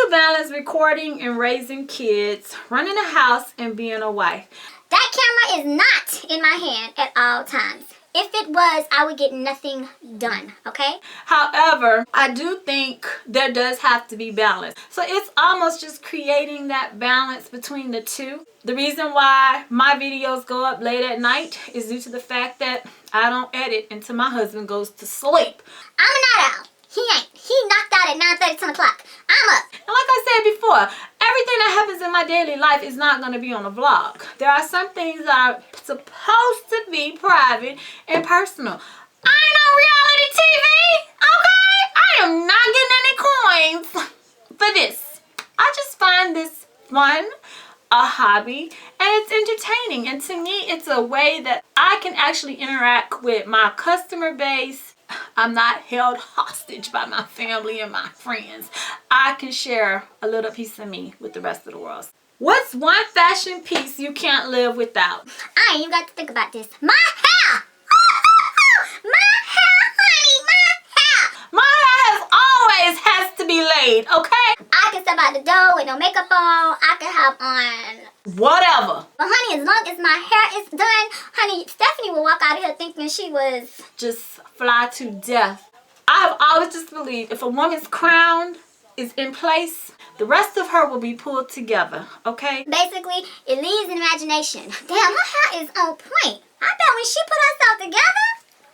to balance recording and raising kids, running a house, and being a wife. That camera is not in my hand at all times. If it was, I would get nothing done, okay? However, I do think there does have to be balance. So it's almost just creating that balance between the two. The reason why my videos go up late at night is due to the fact that I don't edit until my husband goes to sleep. I'm a night owl. He ain't. He knocked out at 9:30, 10 o'clock. I'm up. And like I said before, everything that happens in my daily life is not going to be on a vlog. There are some things that are supposed to be private and personal. I ain't no reality TV, okay? I am not getting any coins for this. I just find this fun, a hobby, and it's entertaining. And to me, it's a way that I can actually interact with my customer base. I'm not held hostage by my family and my friends. I can share a little piece of me with the rest of the world. What's one fashion piece you can't live without? I ain't even got to think about this. My hair! My hair, honey, my hair! My hair has to be laid, okay? I can step out the door with no makeup on. I can have on whatever. But honey, as long as my hair is done, honey, Stephanie will walk out of here thinking she was just fly to death. I've always just believed if a woman's crown is in place, the rest of her will be pulled together, okay? Basically, it leaves an imagination. Damn, her hair is on point. I bet when she put herself together,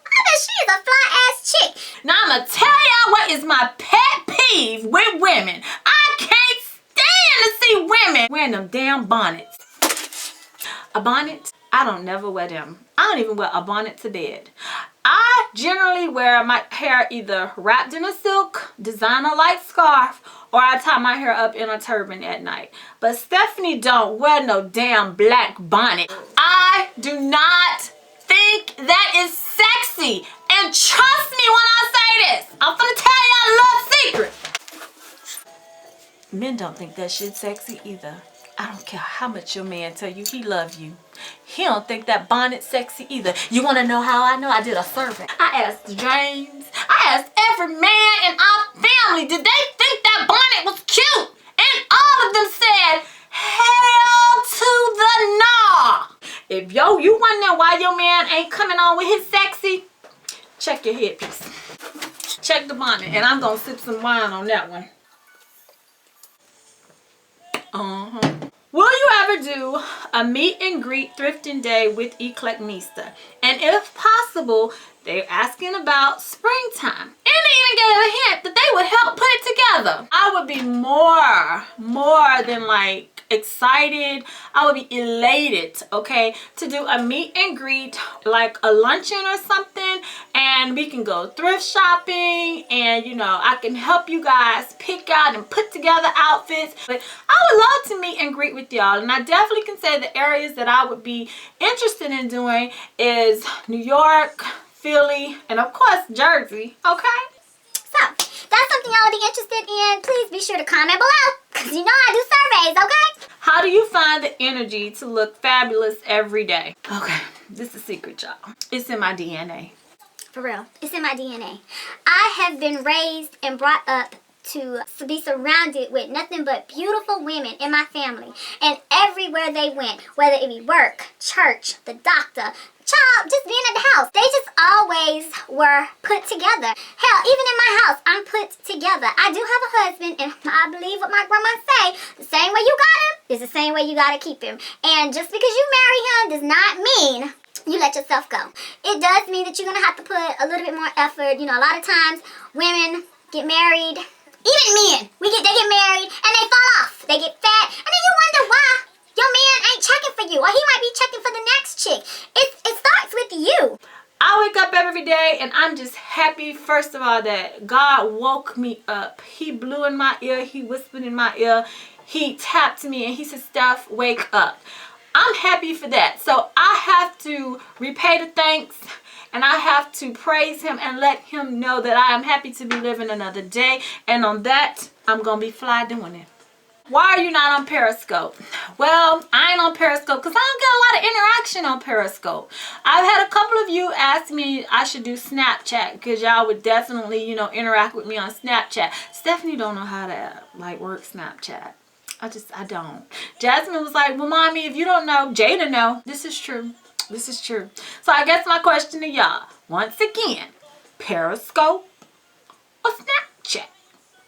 I bet she is a fly-ass chick. Now, I'm going to tell y'all what is my pet peeve with women. I can't stand to see women wearing them damn bonnets. A bonnet? I don't never wear them. I don't even wear a bonnet to bed. I generally wear my hair either wrapped in a silk, designer-like scarf, or I tie my hair up in a turban at night. But Stephanie don't wear no damn black bonnet. I do not think that is sexy. And trust me when I say this. I'm gonna tell y'all a little secret. Men don't think that shit sexy either. I don't care how much your man tell you he love you. He don't think that bonnet sexy either. You want to know how I know? I did a survey. I asked James. I asked every man in our family, did they think that bonnet was cute? And all of them said, hell to the nah. If you wonder why your man ain't coming on with his sexy, check your headpiece. Check the bonnet. And I'm going to sip some wine on that one. Will you ever do a meet and greet thrifting day with EclecticNista? And if possible, they're asking about springtime. And they even gave a hint that they would help put it together. I would be more than like excited. I would be elated, okay, to do a meet and greet, like a luncheon or something, and we can go thrift shopping, and you know, I can help you guys pick out and put together outfits. But I would love to meet and greet with y'all, and I definitely can say the areas that I would be interested in doing is New York, Philly, and of course Jersey, okay? So, that's something y'all would be interested in. Please be sure to comment below, because you know I do surveys, okay? How do you find the energy to look fabulous every day? Okay, this is a secret, y'all. It's in my DNA. For real, it's in my DNA. I have been raised and brought up to be surrounded with nothing but beautiful women in my family. And everywhere they went, whether it be work, church, the doctor, child, just being at the house, they just always were put together. Hell, even in my house, I'm put together. I do have a husband, and I believe what my grandma say, the same way you got him is the same way you gotta keep him. And just because you marry him does not mean you let yourself go. It does mean that you're gonna have to put a little bit more effort. You know, a lot of times women get married, even men, they get married and they fall off. They get fat, and then you wonder why your man ain't checking for you, or he might be checking for the next chick. It starts with you. I wake up every day and I'm just happy, first of all, that God woke me up. He blew in my ear, he whispered in my ear, he tapped me and he said, Steph, wake up. I'm happy for that. So I have to repay the thanks, and I have to praise him and let him know that I am happy to be living another day. And on that, I'm going to be fly doing it. Why are you not on Periscope? Well, I ain't on Periscope because I don't get a lot of interaction on Periscope. I've had a couple of you ask me I should do Snapchat because y'all would definitely, you know, interact with me on Snapchat. Stephanie don't know how to like work Snapchat. I don't. Jasmine was like, well, mommy, if you don't know, Jada know. This is true. This is true. So I guess my question to y'all, once again, Periscope or Snapchat?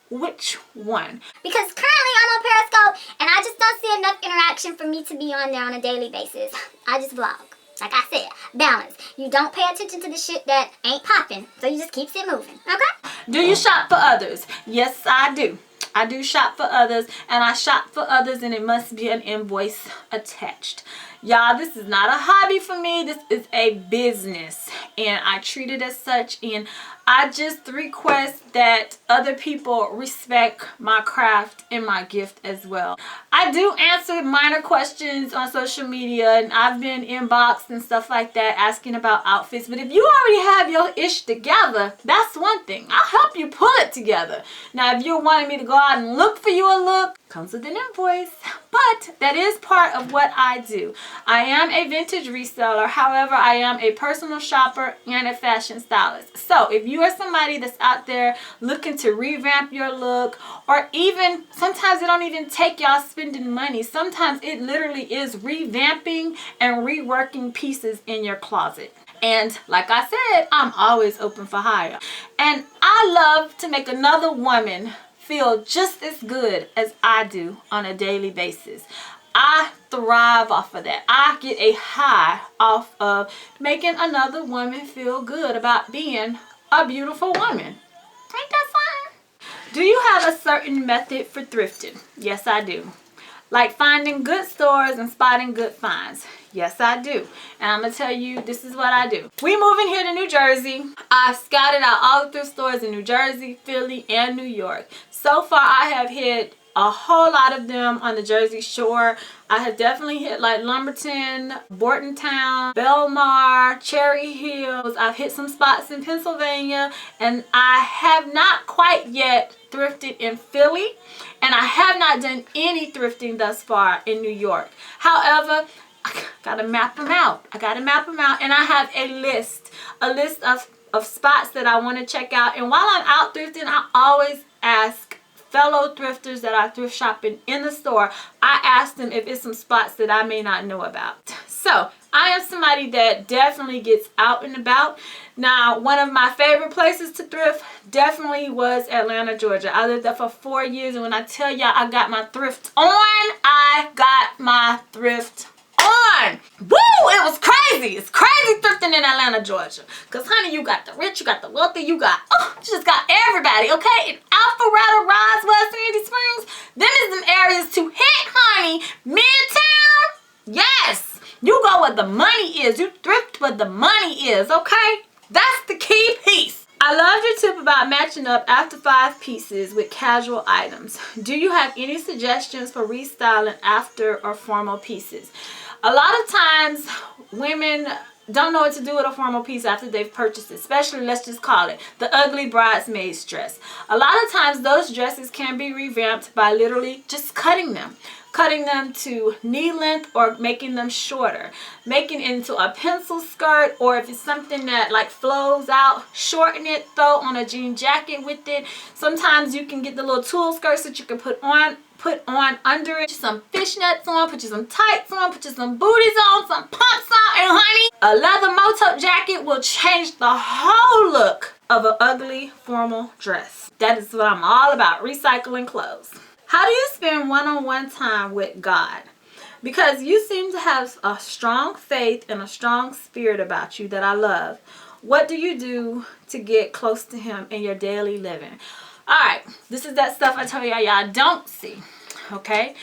Which one? Because currently I'm on Periscope and I just don't see enough interaction for me to be on there on a daily basis. I just vlog. Like I said, balance. You don't pay attention to the shit that ain't popping, so you just keep it moving, okay? Do you shop for others? Yes, I do. I do shop for others, and I shop for others, and it must be an invoice attached. Y'all, this is not a hobby for me. This is a business, and I treat it as such, and I just request that other people respect my craft and my gift as well. I do answer minor questions on social media, and I've been inboxed and stuff like that asking about outfits. But if you already have your ish together, that's one thing. I'll help you pull it together. Now, if you're wanting me to go out and look for you a look, comes with an invoice. But that is part of what I do. I am a vintage reseller. However, I am a personal shopper and a fashion stylist. So if you are somebody that's out there looking to revamp your look, or even sometimes it don't even take y'all spending money. Sometimes it literally is revamping and reworking pieces in your closet. And like I said, I'm always open for hire. And I love to make another woman feel just as good as I do on a daily basis. I thrive off of that. I get a high off of making another woman feel good about being a beautiful woman. Ain't that fun? Do you have a certain method for thrifting? Yes, I do. Like finding good stores and spotting good finds. Yes, I do. And I'm going to tell you, this is what I do. We moving here to New Jersey. I scouted out all the thrift stores in New Jersey, Philly, and New York. So far, I have hit a whole lot of them on the Jersey Shore. I have definitely hit like Lumberton, Bordentown, Belmar, Cherry Hills. I've hit some spots in Pennsylvania, and I have not quite yet thrifted in Philly, and I have not done any thrifting thus far in New York. However, I gotta map them out. I gotta map them out, and I have a list of spots that I want to check out. And while I'm out thrifting, I always ask fellow thrifters that are thrift shopping in the store, I ask them if it's some spots that I may not know about. So I am somebody that definitely gets out and about. Now, one of my favorite places to thrift definitely was Atlanta, Georgia. I lived there for 4 years, and when I tell y'all I got my thrift on, I got my thrift on. Woo! It was crazy. It's crazy thrifting in Atlanta, Georgia. Because, honey, you got the rich, you got the wealthy, you just got everybody, okay? In Alpharetta, Roswell, Sandy Springs, them is them areas to hit, honey. Midtown, yes. You go where the money is. You thrift where the money is, okay? That's the key piece. I love your tip about matching up after 5 pieces with casual items. Do you have any suggestions for restyling after or formal pieces? A lot of times, women don't know what to do with a formal piece after they've purchased it, especially, let's just call it, the ugly bridesmaid's dress. A lot of times, those dresses can be revamped by literally just cutting them to knee length or making them shorter, making it into a pencil skirt, or if it's something that like flows out, shorten it, throw on a jean jacket with it. Sometimes you can get the little tulle skirts that you can put on under it, some fishnets on, put you some tights on, put you some booties on, some pumps on, and honey, a leather moto jacket will change the whole look of an ugly formal dress. That is what I'm all about, recycling clothes. How do you spend one-on-one time with God? Because you seem to have a strong faith and a strong spirit about you that I love. What do you do to get close to Him in your daily living? Alright, this is that stuff I tell y'all don't see. Okay?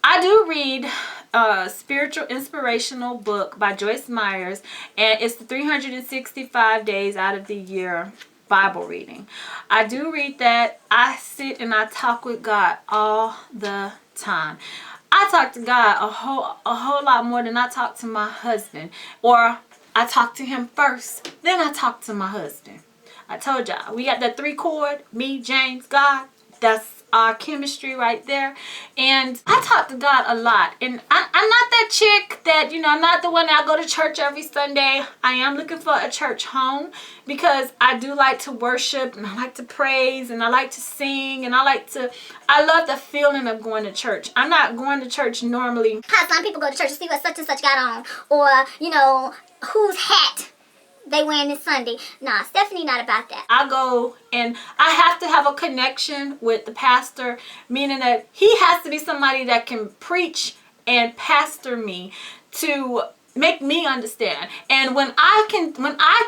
I do read a spiritual inspirational book by Joyce Myers, and it's the 365 days out of the year Bible reading. I do read that. I sit and I talk with God all the time. I talk to God a whole lot more than I talk to my husband, or I talk to Him first, then I talk to my husband. I told y'all, we got that 3 chord, me, James, God. That's our chemistry right there. And I talk to God a lot. And I'm not that chick that, you know, I'm not the one that I go to church every Sunday. I am looking for a church home because I do like to worship and I like to praise and I like to sing and I love the feeling of going to church. I'm not going to church normally. How some people go to church to see what such and such got on, or, you know, whose hat they wearing this Sunday. Nah, Stephanie not about that. I go and I have to have a connection with the pastor, meaning that he has to be somebody that can preach and pastor me to make me understand. And when I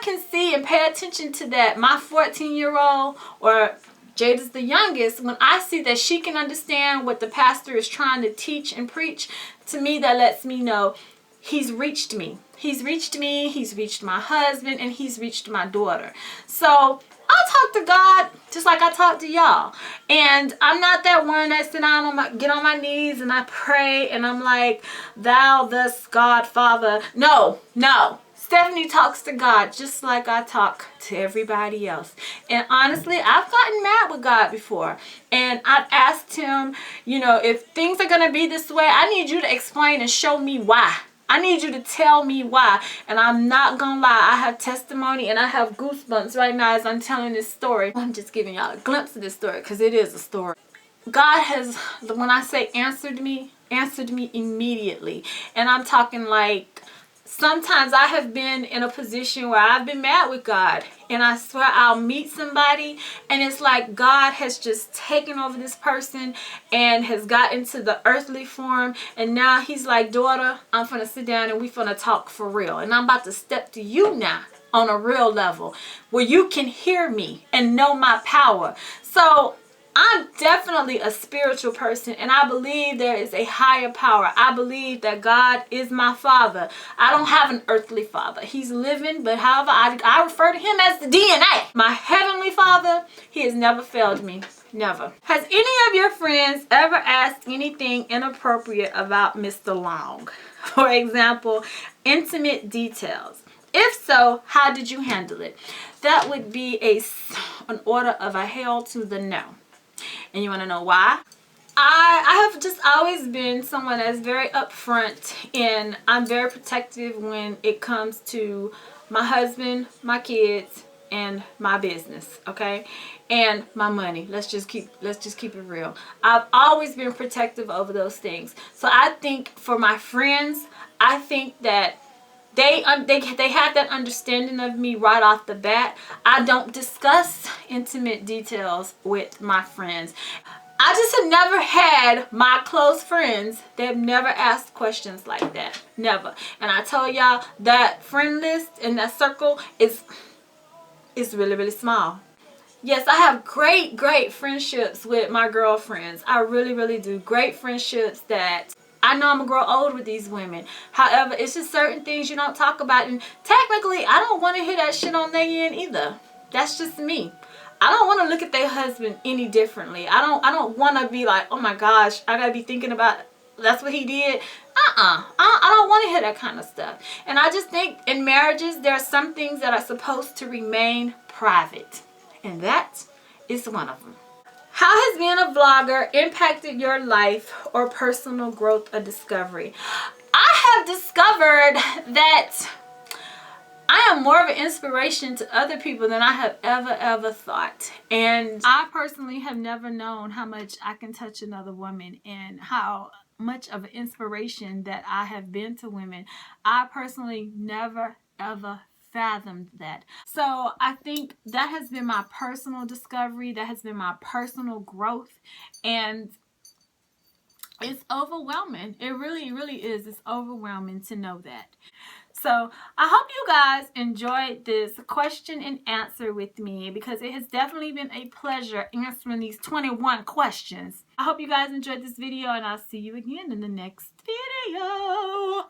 can see and pay attention to that, my 14-year-old, or Jada's the youngest, when I see that she can understand what the pastor is trying to teach and preach, to me that lets me know he's reached me. He's reached me, he's reached my husband, and he's reached my daughter. So I talk to God just like I talk to y'all. And I'm not that one that sit down get on my knees and I pray and I'm like, thou thus God Father. No. Stephanie talks to God just like I talk to everybody else. And honestly, I've gotten mad with God before. And I've asked him, you know, if things are going to be this way, I need you to explain and show me why. I need you to tell me why. And I'm not gonna lie, I have testimony and I have goosebumps right now as I'm telling this story. I'm just giving y'all a glimpse of this story because it is a story. God has, when I say answered me immediately. And I'm talking like, sometimes I have been in a position where I've been mad with God. And I swear I'll meet somebody and it's like God has just taken over this person and has got into the earthly form. And now he's like, daughter, I'm finna sit down and we finna talk for real. And I'm about to step to you now on a real level where you can hear me and know my power. So I'm definitely a spiritual person and I believe there is a higher power. I believe that God is my father. I don't have an earthly father. He's living, but however, I refer to him as the DNA. My heavenly father, he has never failed me. Never. Has any of your friends ever asked anything inappropriate about Mr. Long? For example, intimate details. If so, how did you handle it? That would be an order of a hell to the no. And you want to know why? I have just always been someone that's very upfront and I'm very protective when it comes to my husband, my kids, and my business, okay? And my money. Let's just keep it real. I've always been protective over those things. So I think for my friends, I think that they have that understanding of me right off the bat. I don't discuss intimate details with my friends. I just have never had my close friends. They've never asked questions like that. Never. And I told y'all that friend list and that circle is really, really small. Yes, I have great friendships with my girlfriends. I really, really do. Great friendships that I know I'm going to grow old with these women. However, it's just certain things you don't talk about. And technically, I don't want to hear that shit on their end either. That's just me. I don't want to look at their husband any differently. I don't want to be like, oh my gosh, I got to be thinking about that's what he did. I don't want to hear that kind of stuff. And I just think in marriages, there are some things that are supposed to remain private. And that is one of them. How has being a vlogger impacted your life or personal growth or discovery? I have discovered that I am more of an inspiration to other people than I have ever thought. And I personally have never known how much I can touch another woman and how much of an inspiration that I have been to women. I personally never ever fathomed that. So I think that has been my personal discovery. That has been my personal growth. And it's overwhelming. It really is. It's overwhelming to know that. So I hope you guys enjoyed this question and answer with me because it has definitely been a pleasure answering these 21 questions. I hope you guys enjoyed this video and I'll see you again in the next video.